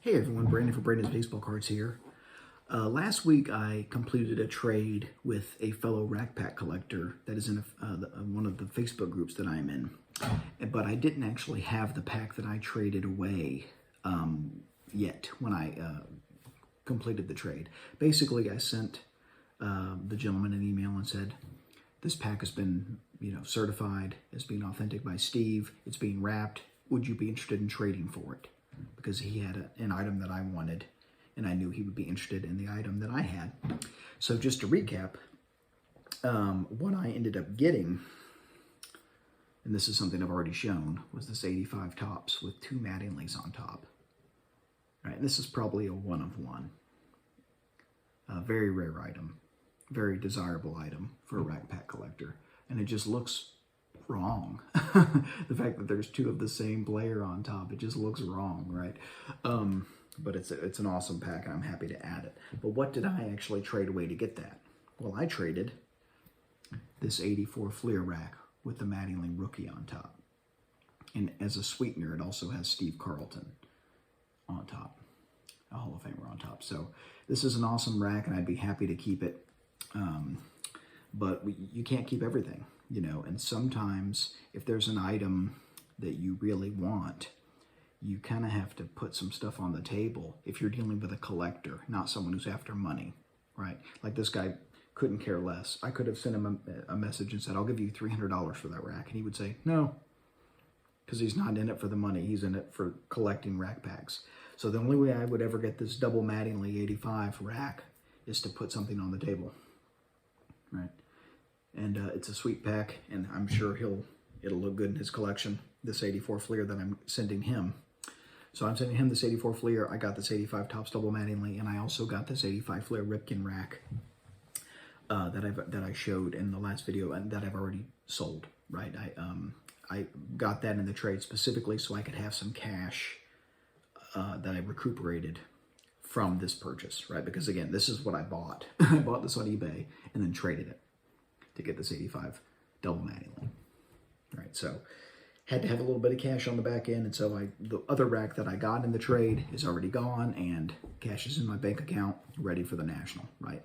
Hey everyone, Brandon for Brandon's Baseball Cards here. Last week I completed a trade with a fellow Rack Pack collector that is in one of the Facebook groups that I'm in. But I didn't actually have the pack that I traded away yet when I completed the trade. Basically, I sent the gentleman an email and said, this pack has been certified as being authentic by Steve. It's being wrapped. Would you be interested in trading for it? Because he had an item that I wanted, and I knew he would be interested in the item that I had. So just to recap, what I ended up getting, and this is something I've already shown, was this 85 Topps with 2 Mattingly's on top. All right, this is probably a one of one. A very rare item, very desirable item for a Rack Pack collector, and it just looks wrong. The fact that there's 2 of the same player on top, it just looks wrong, right? But it's an awesome pack, and I'm happy to add it. But what did I actually trade away to get that? Well, I traded this 84 Fleer rack with the Mattingly rookie on top. And as a sweetener, it also has Steve Carlton on top, a Hall of Famer on top. So this is an awesome rack, and I'd be happy to keep it. But you can't keep everything, and sometimes if there's an item that you really want, you kind of have to put some stuff on the table if you're dealing with a collector, not someone who's after money, right? Like this guy couldn't care less. I could have sent him a message and said, I'll give you $300 for that rack. And he would say, no, because he's not in it for the money. He's in it for collecting rack packs. So the only way I would ever get this double Mattingly 85 rack is to put something on the table, right? And it's a sweet pack, and I'm sure it'll look good in his collection, this 84 Fleer that I'm sending him. So I'm sending him this 84 Fleer. I got this 85 Topps double Mattingly, and I also got this 85 Fleer Ripken rack that I showed in the last video and that I've already sold, right? I got that in the trade specifically so I could have some cash that I recuperated from this purchase, right? Because again, this is what I bought. I bought this on eBay and then traded it to get this 85 double Mattingly, right? So had to have a little bit of cash on the back end, and so the other rack that I got in the trade is already gone, and cash is in my bank account, ready for the National, right?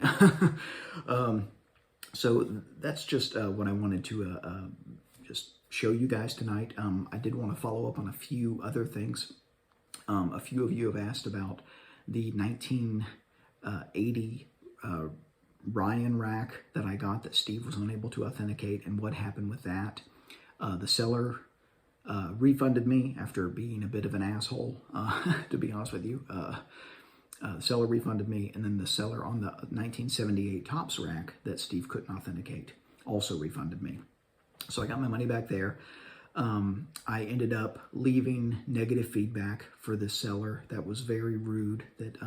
So that's just what I wanted to just show you guys tonight. I did want to follow up on a few other things. A few of you have asked about the 1980 Ryan rack that I got that Steve was unable to authenticate and what happened with that. The seller refunded me after being a bit of an asshole, to be honest with you. The seller refunded me, and then the seller on the 1978 Topps rack that Steve couldn't authenticate also refunded me. So I got my money back there. I ended up leaving negative feedback for this seller that was very rude, that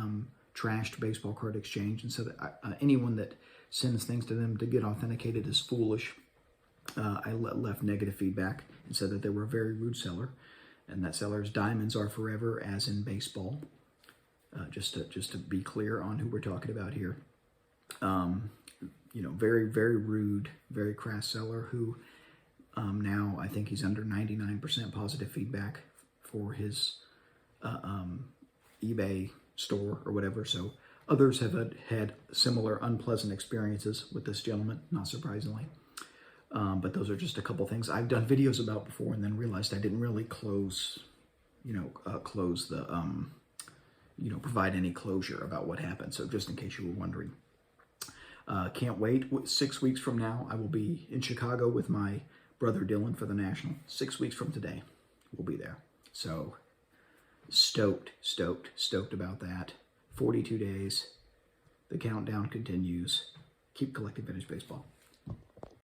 trashed Baseball Card Exchange, and so that anyone that sends things to them to get authenticated is foolish. I left negative feedback and said that they were a very rude seller, and that seller's diamonds are forever, as in baseball. Just to be clear on who we're talking about here. Very, very rude, very crass seller who now I think he's under 99% positive feedback for his eBay store or whatever. So others have had similar unpleasant experiences with this gentleman, not surprisingly. But those are just a couple things I've done videos about before, and then realized I didn't really provide any closure about what happened. So just in case you were wondering, can't wait. 6 weeks from now, I will be in Chicago with my brother Dylan for the National. 6 weeks from today, we'll be there. So stoked about that. 42 days. The countdown continues. Keep collecting vintage baseball.